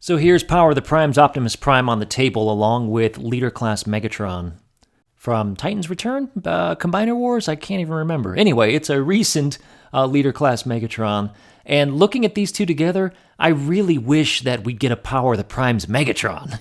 So here's Power of the Prime's Optimus Prime on the table, along with Leader Class Megatron. From Titan's Return? Combiner Wars? I can't even remember. Anyway, it's a recent Leader Class Megatron. And looking at these two together, I really wish that we'd get a Power of the Prime's Megatron.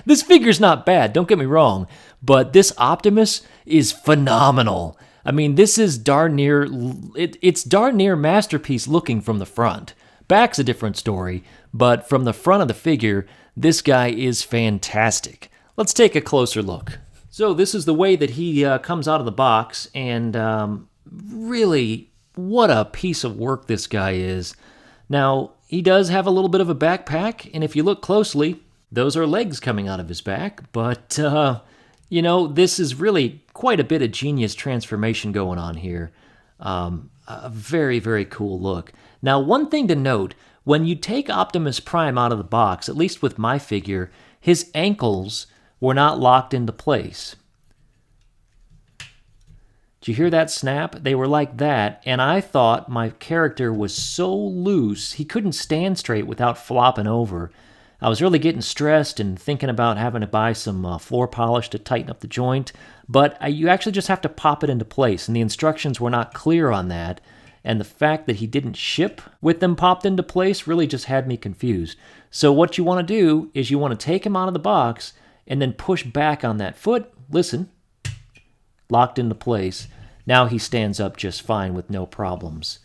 This figure's not bad, don't get me wrong, but this Optimus is phenomenal. I mean, this is darn near, it's darn near masterpiece looking from the front. Back's a different story, but from the front of the figure, this guy is fantastic. Let's take a closer look. So this is the way that he comes out of the box, and really, what a piece of work this guy is. Now, he does have a little bit of a backpack, and if you look closely, those are legs coming out of his back, but, this is really quite a bit of genius transformation going on here. A very, very cool look. Now, one thing to note, when you take Optimus Prime out of the box, at least with my figure, his ankles were not locked into place. Did you hear that snap? They were like that, and I thought my character was so loose, he couldn't stand straight without flopping over. I was really getting stressed and thinking about having to buy some floor polish to tighten up the joint, but you actually just have to pop it into place, and the instructions were not clear on that, and the fact that he didn't ship with them popped into place really just had me confused. So what you want to do is you want to take him out of the box and then push back on that foot. Listen, locked into place. Now he stands up just fine with no problems.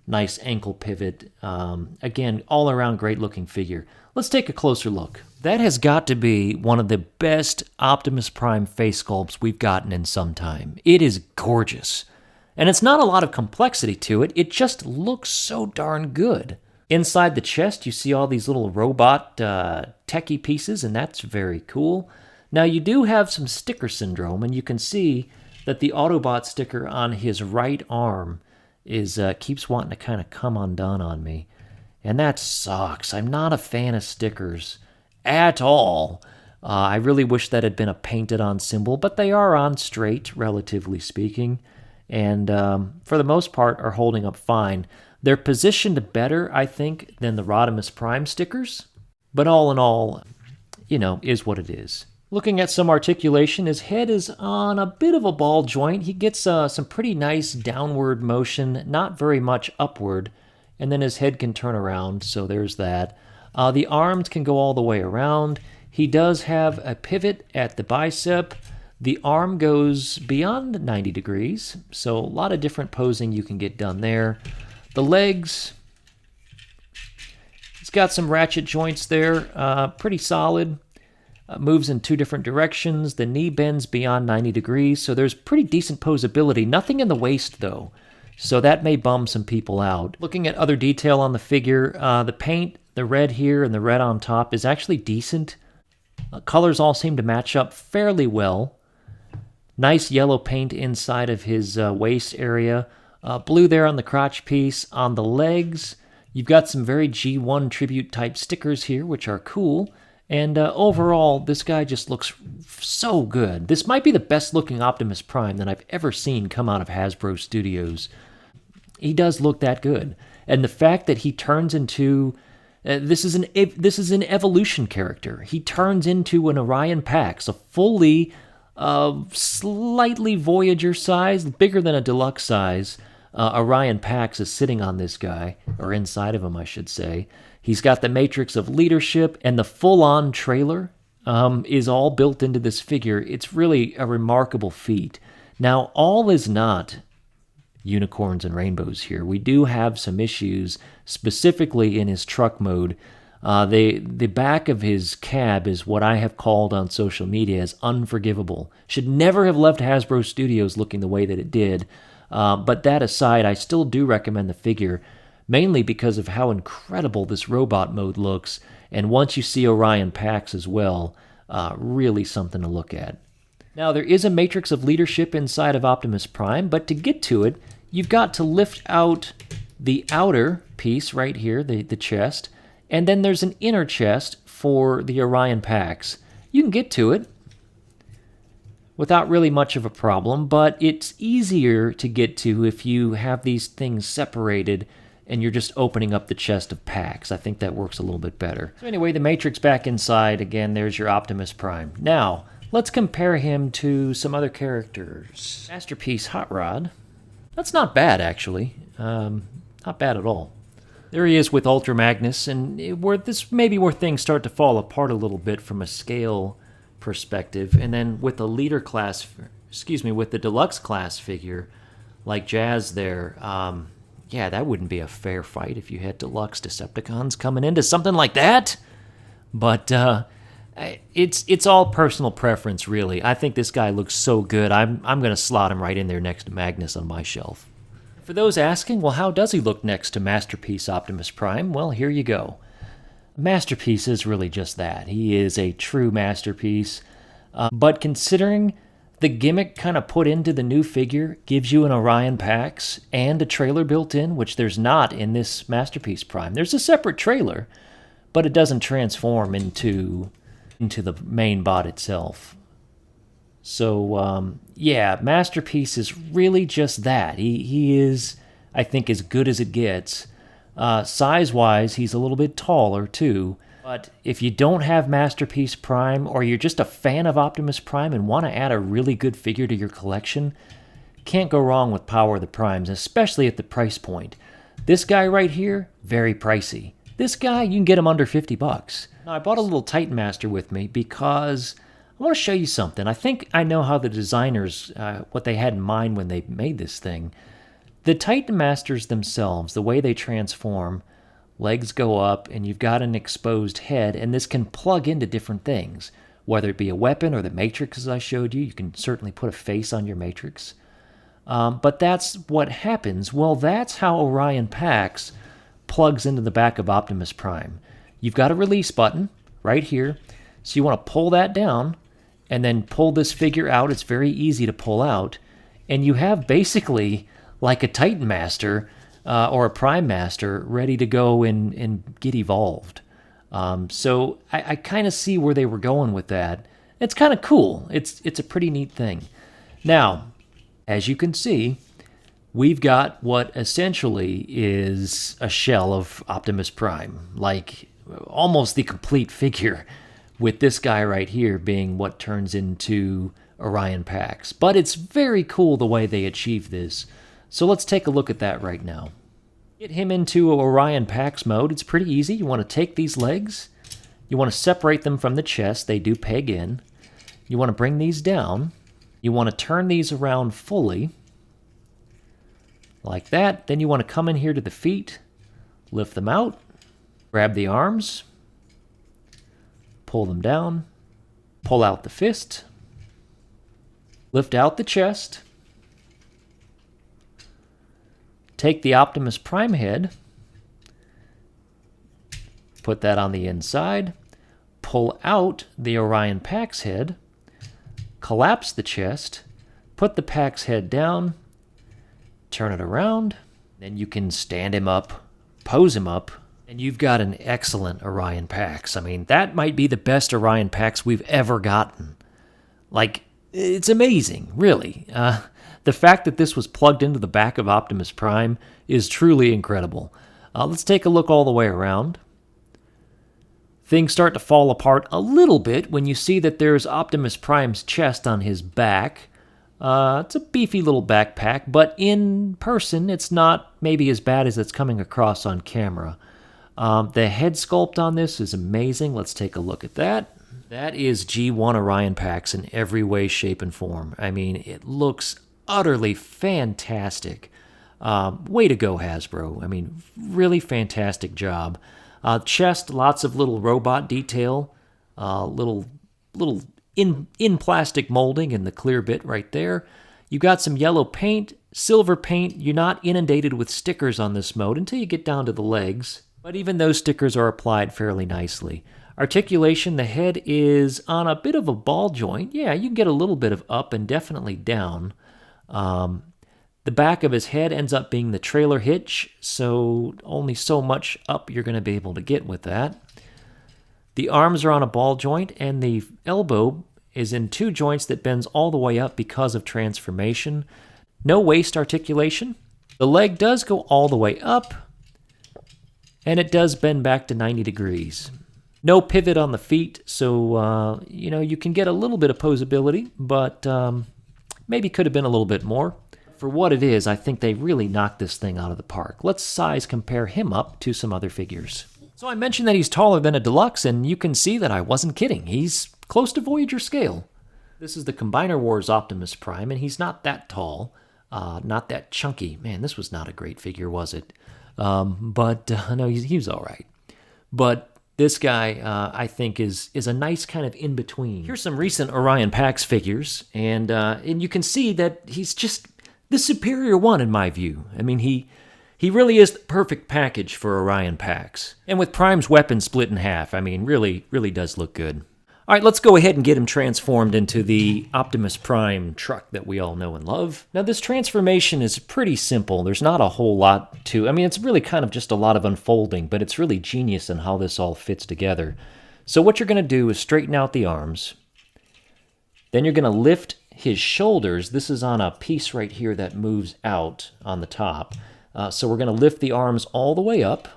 Nice ankle pivot. Again, all around great looking figure. Let's take a closer look. That has got to be one of the best Optimus Prime face sculpts we've gotten in some time. It is gorgeous. And it's not a lot of complexity to it, it just looks so darn good. Inside the chest, you see all these little robot techie pieces, and that's very cool. Now, you do have some sticker syndrome, and you can see that the Autobot sticker on his right arm keeps wanting to kind of come undone on me. And that sucks. I'm not a fan of stickers at all. I really wish that had been a painted-on symbol, but they are on straight, relatively speaking, and for the most part are holding up fine. They're positioned better, I think, than the Rodimus Prime stickers, but all in all, is what it is. Looking at some articulation, his head is on a bit of a ball joint. He gets some pretty nice downward motion, not very much upward, and then his head can turn around, so there's that. The arms can go all the way around. He does have a pivot at the bicep. The arm goes beyond 90 degrees, so a lot of different posing you can get done there. The legs, it's got some ratchet joints there, pretty solid. Moves in two different directions. The knee bends beyond 90 degrees, so there's pretty decent posability. Nothing in the waist, though, so that may bum some people out. Looking at other detail on the figure, the paint, the red here and the red on top is actually decent. Colors all seem to match up fairly well. Nice yellow paint inside of his waist area. Blue there on the crotch piece. On the legs, you've got some very G1 tribute type stickers here, which are cool. And overall, this guy just looks so good. This might be the best looking Optimus Prime that I've ever seen come out of Hasbro Studios. He does look that good. And the fact that he turns into... this is an evolution character. He turns into an Orion Pax, a fully... slightly Voyager size, bigger than a deluxe size. Orion Pax is sitting on this guy, or inside of him, I should say. He's got the matrix of leadership, and the full-on trailer is all built into this figure. It's really a remarkable feat. Now, all is not unicorns and rainbows here. We do have some issues, specifically in his truck mode. The back of his cab is what I have called on social media as unforgivable. Should never have left Hasbro Studios looking the way that it did. But that aside, I still do recommend the figure, mainly because of how incredible this robot mode looks. And once you see Orion Pax as well, really something to look at. Now, there is a matrix of leadership inside of Optimus Prime, but to get to it, you've got to lift out the outer piece right here, the chest, and then there's an inner chest for the Orion Pax. You can get to it without really much of a problem, but it's easier to get to if you have these things separated and you're just opening up the chest of Pax. I think that works a little bit better. So anyway, the Matrix back inside. Again, there's your Optimus Prime. Now, let's compare him to some other characters. Masterpiece Hot Rod. That's not bad, actually. Not bad at all. There he is with Ultra Magnus, and this may be where things start to fall apart a little bit from a scale perspective. And then with the leader class, with the deluxe class figure, like Jazz there, yeah, that wouldn't be a fair fight if you had deluxe Decepticons coming into something like that. But it's all personal preference, really. I think this guy looks so good. I'm going to slot him right in there next to Magnus on my shelf. For those asking, well, how does he look next to Masterpiece Optimus Prime? Well, here you go. Masterpiece is really just that. He is a true masterpiece. But considering the gimmick kind of put into the new figure gives you an Orion Pax and a trailer built in, which there's not in this Masterpiece Prime. There's a separate trailer, but it doesn't transform into the main bot itself. So, yeah, Masterpiece is really just that. He is, I think, as good as it gets. Size-wise, he's a little bit taller, too. But if you don't have Masterpiece Prime, or you're just a fan of Optimus Prime and want to add a really good figure to your collection, can't go wrong with Power of the Primes, especially at the price point. This guy right here, very pricey. This guy, you can get him under $50. Now, I bought a little Titan Master with me because I want to show you something. I think I know how the designers, what they had in mind when they made this thing. The Titan Masters themselves, the way they transform, legs go up and you've got an exposed head, and this can plug into different things. Whether it be a weapon or the Matrix, as I showed you, you can certainly put a face on your Matrix. But that's what happens. Well, that's how Orion Pax plugs into the back of Optimus Prime. You've got a release button right here, so you want to pull that down and then pull this figure out. It's very easy to pull out, and you have basically like a Titan Master or a Prime Master ready to go and get evolved. So I kind of see where they were going with that. It's kind of cool. It's a pretty neat thing. Now, as you can see, we've got what essentially is a shell of Optimus Prime, like almost the complete figure, with this guy right here being what turns into Orion Pax. But it's very cool the way they achieve this. So let's take a look at that right now. Get him into Orion Pax mode. It's pretty easy. You want to take these legs. You want to separate them from the chest. They do peg in. You want to bring these down. You want to turn these around fully, like that. Then you want to come in here to the feet, lift them out, grab the arms, pull them down, pull out the fist, lift out the chest, take the Optimus Prime head, put that on the inside, pull out the Orion Pax head, collapse the chest, put the Pax head down, turn it around, then you can stand him up, pose him up, and you've got an excellent Orion Pax. I mean, that might be the best Orion Pax we've ever gotten. Like, it's amazing, really. The fact that this was plugged into the back of Optimus Prime is truly incredible. Let's take a look all the way around. Things start to fall apart a little bit when you see that there's Optimus Prime's chest on his back. It's a beefy little backpack, but in person it's not maybe as bad as it's coming across on camera. The head sculpt on this is amazing. Let's take a look at that. That is G1 Orion Pax in every way, shape, and form. I mean, it looks utterly fantastic. Way to go, Hasbro. I mean, really fantastic job. Chest, lots of little robot detail, little in plastic molding in the clear bit right there. You got some yellow paint, silver paint. You're not inundated with stickers on this mode until you get down to the legs, but even those stickers are applied fairly nicely. Articulation, the head is on a bit of a ball joint. Yeah, you can get a little bit of up and definitely down. The back of his head ends up being the trailer hitch, so only so much up you're going to be able to get with that. The arms are on a ball joint, and the elbow is in two joints that bends all the way up because of transformation. No waist articulation. The leg does go all the way up, And it does bend back to 90 degrees. No pivot on the feet, so, you can get a little bit of posability, but maybe could have been a little bit more. For what it is, I think they really knocked this thing out of the park. Let's size compare him up to some other figures. So I mentioned that he's taller than a deluxe, and you can see that I wasn't kidding. He's close to Voyager scale. This is the Combiner Wars Optimus Prime, and he's not that tall, not that chunky. Man, this was not a great figure, was it? No, he was all right. But this guy, I think, is a nice kind of in-between. Here's some recent Orion Pax figures, and you can see that he's just the superior one in my view. I mean, he really is the perfect package for Orion Pax. And with Prime's weapon split in half, I mean, really does look good. All right, let's go ahead and get him transformed into the Optimus Prime truck that we all know and love. Now, this transformation is pretty simple. There's not a whole lot to... I mean, it's really kind of just a lot of unfolding, but it's really genius in how this all fits together. So what you're going to do is straighten out the arms. Then you're going to lift his shoulders. This is on a piece right here that moves out on the top. So we're going to lift the arms all the way up.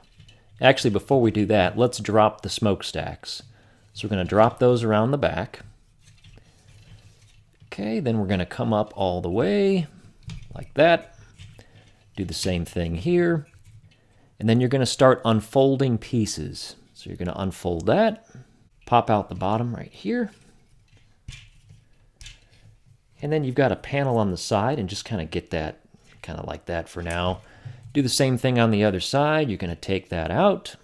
Actually, before we do that, let's drop the smokestacks. So we're going to drop those around the back. Okay, then we're going to come up all the way like that. Do the same thing here. And then you're going to start unfolding pieces. So you're going to unfold that, pop out the bottom right here. And then you've got a panel on the side, and just kind of get that kind of like that for now. Do the same thing on the other side. You're going to take that out.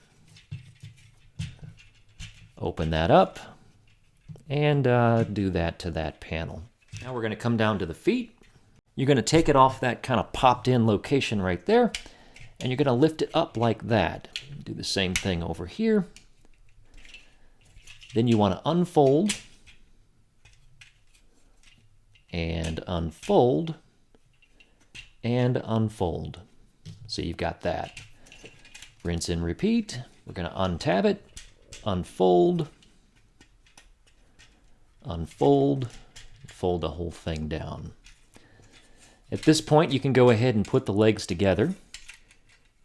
Open that up, and do that to that panel. Now we're going to come down to the feet. You're going to take it off that kind of popped in location right there, and you're going to lift it up like that. Do the same thing over here. Then you want to unfold, and unfold, and unfold. So you've got that. Rinse and repeat. We're going to untab it. Unfold, unfold, fold the whole thing down. At this point, you can go ahead and put the legs together.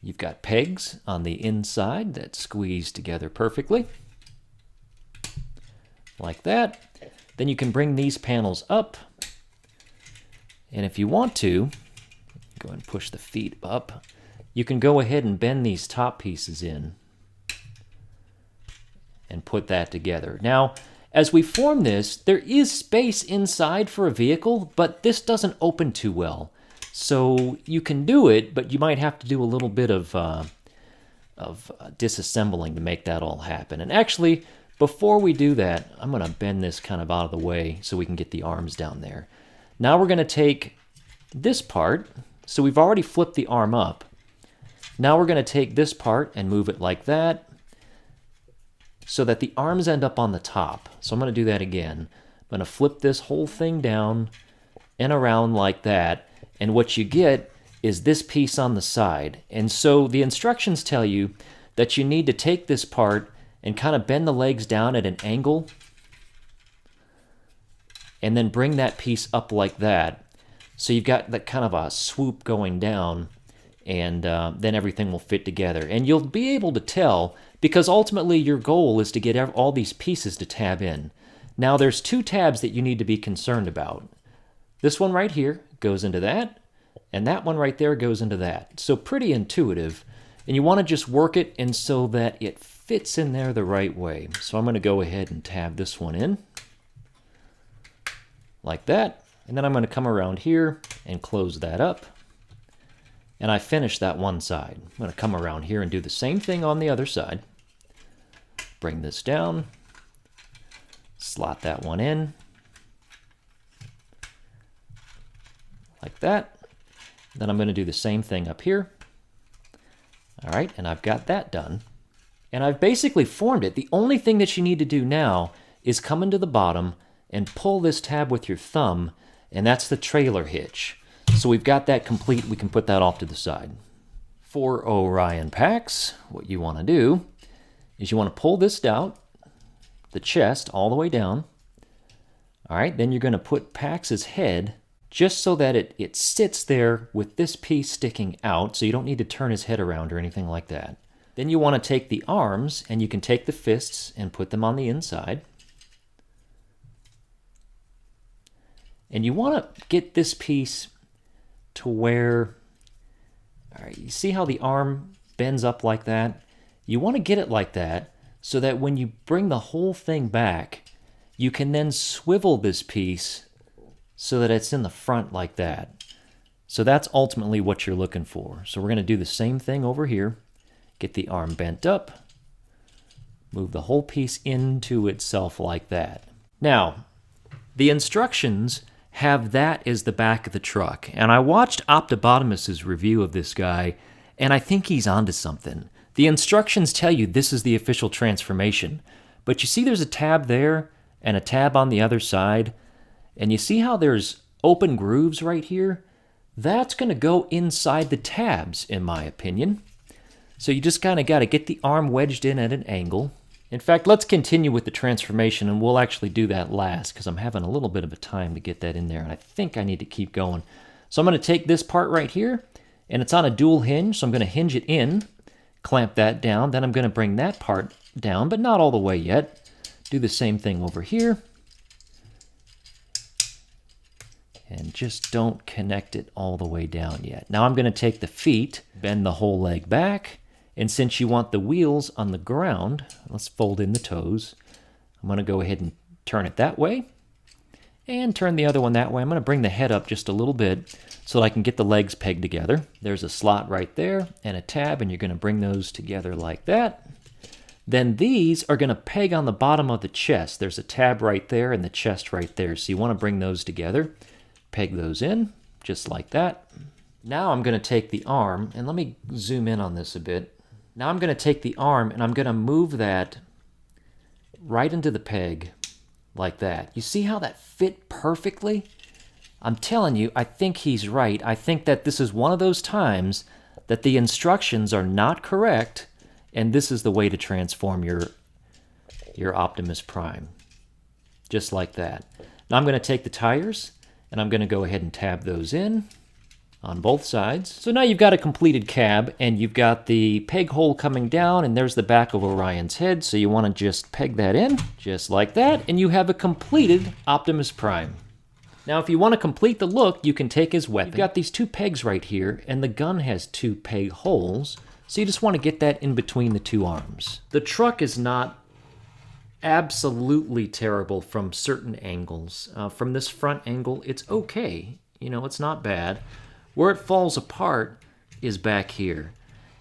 You've got pegs on the inside that squeeze together perfectly, like that. Then you can bring these panels up, and if you want to, go ahead and push the feet up. You can go ahead and bend these top pieces in and put that together. Now, as we form this, there is space inside for a vehicle, but this doesn't open too well. So you can do it, but you might have to do a little bit of disassembling to make that all happen. And actually, before we do that, I'm going to bend this kind of out of the way so we can get the arms down there. Now we're going to take this part. So we've already flipped the arm up. Now we're going to take this part and move it like that, so that the arms end up on the top. So I'm going to do that again. I'm going to flip this whole thing down and around like that, and what you get is this piece on the side. And so the instructions tell you that you need to take this part and kind of bend the legs down at an angle, and then bring that piece up like that. So you've got that kind of a swoop going down, and then everything will fit together. And you'll be able to tell, because ultimately your goal is to get all these pieces to tab in. Now there's two tabs that you need to be concerned about. This one right here goes into that, and that one right there goes into that. So pretty intuitive, and you want to just work it and so that it fits in there the right way. So I'm going to go ahead and tab this one in, like that, and then I'm going to come around here and close that up. And I finished that one side. I'm going to come around here and do the same thing on the other side. Bring this down, slot that one in, like that. Then I'm going to do the same thing up here. All right, and I've got that done. And I've basically formed it. The only thing that you need to do now is come into the bottom and pull this tab with your thumb, and that's the trailer hitch. So we've got that complete. We can put that off to the side. For Orion Pax, what you want to do is you want to pull this down, the chest all the way down. All right, then you're going to put Pax's head just so that it sits there with this piece sticking out, so you don't need to turn his head around or anything like that. Then you want to take the arms, and you can take the fists and put them on the inside. And you want to get this piece to where, all right, you see how the arm bends up like that? You want to get it like that so that when you bring the whole thing back, you can then swivel this piece so that it's in the front like that. So that's ultimately what you're looking for. So we're going to do the same thing over here. Get the arm bent up, move the whole piece into itself like that. Now, the instructions have that as the back of the truck. And I watched Optimus's review of this guy, and I think he's onto something. The instructions tell you this is the official transformation. But you see there's a tab there and a tab on the other side. And you see how there's open grooves right here? That's going to go inside the tabs, in my opinion. So you just kind of got to get the arm wedged in at an angle. In fact, let's continue with the transformation, and we'll actually do that last because I'm having a little bit of a time to get that in there, and I think I need to keep going. So I'm going to take this part right here, and it's on a dual hinge, so I'm going to hinge it in, clamp that down, then I'm going to bring that part down, but not all the way yet. Do the same thing over here. And just don't connect it all the way down yet. Now I'm going to take the feet, bend the whole leg back, and since you want the wheels on the ground, let's fold in the toes. I'm going to go ahead and turn it that way, and turn the other one that way. I'm going to bring the head up just a little bit so that I can get the legs pegged together. There's a slot right there and a tab, and you're going to bring those together like that. Then these are going to peg on the bottom of the chest. There's a tab right there and the chest right there. So you want to bring those together, peg those in, just like that. Now I'm going to take the arm, and let me zoom in on this a bit. Now I'm going to take the arm, and I'm going to move that right into the peg, like that. You see how that fit perfectly? I'm telling you, I think he's right. I think that this is one of those times that the instructions are not correct, and this is the way to transform your Optimus Prime. Just like that. Now I'm going to take the tires, and I'm going to go ahead and tab those in on both sides. So now you've got a completed cab, and you've got the peg hole coming down, and there's the back of Orion's head, so you want to just peg that in, just like that, and you have a completed Optimus Prime. Now, if you want to complete the look, you can take his weapon. You've got these two pegs right here, and the gun has two peg holes, so you just want to get that in between the two arms. The truck is not absolutely terrible from certain angles. From this front angle, it's okay. You know, it's not bad. Where it falls apart is back here.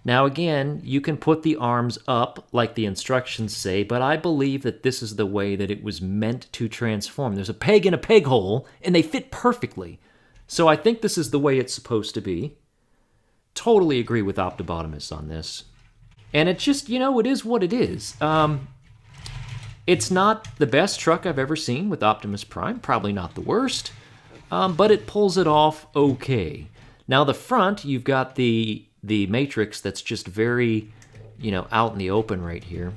Now again, you can put the arms up like the instructions say, but I believe that this is the way that it was meant to transform. There's a peg and a peg hole, and they fit perfectly. So I think this is the way it's supposed to be. Totally agree with Optimus on this. And it just, you know, it is what it is. It's not the best truck I've ever seen with Optimus Prime, probably not the worst, but it pulls it off okay. Now the front, you've got the matrix that's just very, you know, out in the open right here.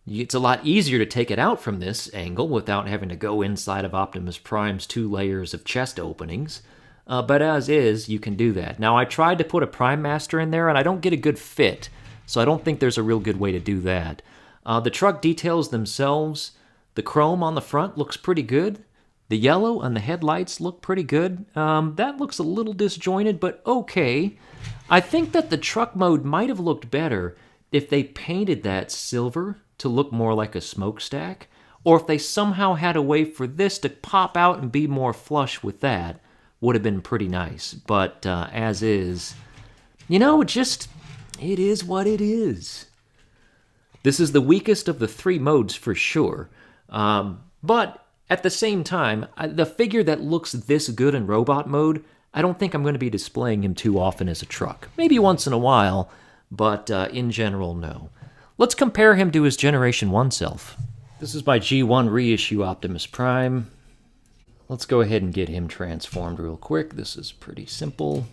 It's a lot easier to take it out from this angle without having to go inside of Optimus Prime's 2 layers of chest openings. But as is, you can do that. Now I tried to put a Prime Master in there, and I don't get a good fit, so I don't think there's a real good way to do that. The truck details themselves, the chrome on the front looks pretty good. The yellow and the headlights look pretty good. That looks a little disjointed, but okay. I think that the truck mode might have looked better if they painted that silver to look more like a smokestack, or if they somehow had a way for this to pop out and be more flush with that. Would have been pretty nice. But as is, you know, it is what it is. This is the weakest of the 3 modes for sure. But at the same time, the figure that looks this good in robot mode, I don't think I'm going to be displaying him too often as a truck. Maybe once in a while, but in general, no. Let's compare him to his Generation 1 self. This is my G1 reissue Optimus Prime. Let's go ahead and get him transformed real quick. This is pretty simple.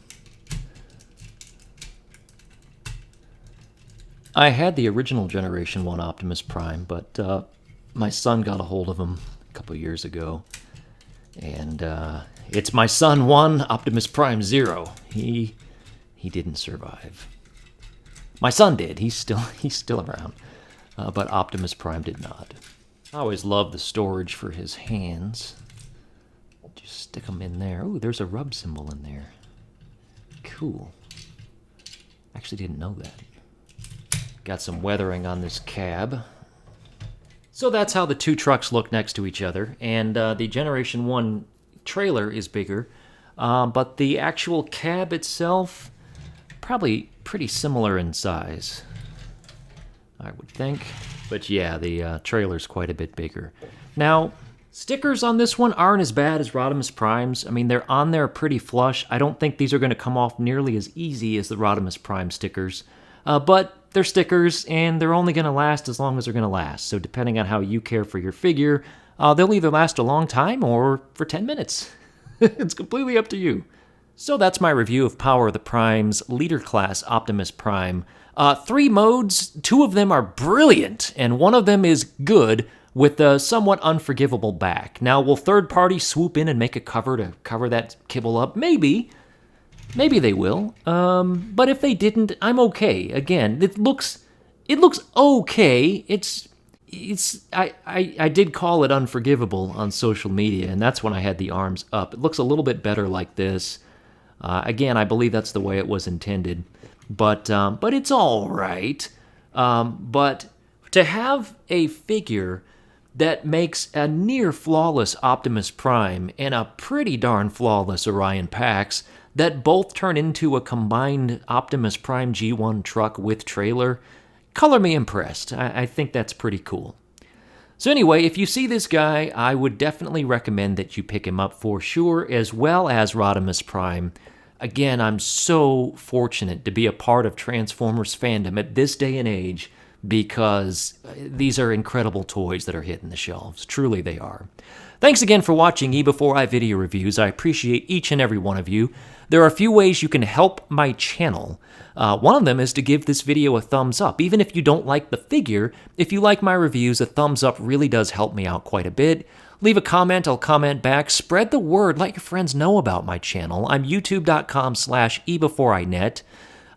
I had the original Generation 1 Optimus Prime, but my son got a hold of him couple years ago, and it's my son 1, Optimus Prime 0. He didn't survive. My son did. He's still around. But Optimus Prime did not. I always love the storage for his hands. Just stick them in there. Oh, there's a rub symbol in there. Cool. Actually didn't know that. Got some weathering on this cab. So that's how the two trucks look next to each other. And the Generation 1 trailer is bigger. But the actual cab itself, probably pretty similar in size, I would think. But yeah, the trailer's quite a bit bigger. Now, stickers on this one aren't as bad as Rodimus Prime's. I mean, they're on there pretty flush. I don't think these are going to come off nearly as easy as the Rodimus Prime stickers. But they're stickers, and they're only going to last as long as they're going to last. So depending on how you care for your figure, they'll either last a long time or for 10 minutes. It's completely up to you. So that's my review of Power of the Prime's Leader Class Optimus Prime. 3 modes, 2 of them are brilliant, and 1 of them is good, with a somewhat unforgivable back. Now, will third party swoop in and make a cover to cover that kibble up? Maybe. Maybe they will. But if they didn't, I'm okay. Again, it looks okay. I did call it unforgivable on social media, and that's when I had the arms up. It looks a little bit better like this. Again, I believe that's the way it was intended. But it's all right. But to have a figure that makes a near flawless Optimus Prime and a pretty darn flawless Orion Pax that both turn into a combined Optimus Prime G1 truck with trailer, color me impressed. I think that's pretty cool. So anyway, if you see this guy, I would definitely recommend that you pick him up for sure, as well as Rodimus Prime. Again, I'm so fortunate to be a part of Transformers fandom at this day and age, because these are incredible toys that are hitting the shelves. Truly they are. Thanks again for watching eBEFOREi video reviews. I appreciate each and every one of you. There are a few ways you can help my channel. One of them is to give this video a thumbs up. Even if you don't like the figure, if you like my reviews, a thumbs up really does help me out quite a bit. Leave a comment, I'll comment back. Spread the word, let your friends know about my channel. I'm youtube.com/eBEFOREiNet.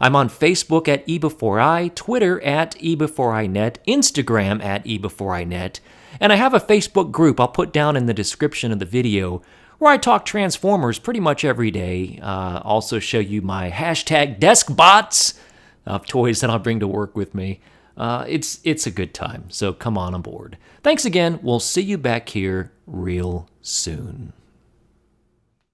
I'm on Facebook at eBEFOREi, Twitter at eBEFOREiNet, Instagram at eBEFOREiNet, and I have a Facebook group I'll put down in the description of the video where I talk Transformers pretty much every day. Also show you my hashtag DeskBots of toys that I'll bring to work with me. It's a good time, so come on aboard. Thanks again. We'll see you back here real soon.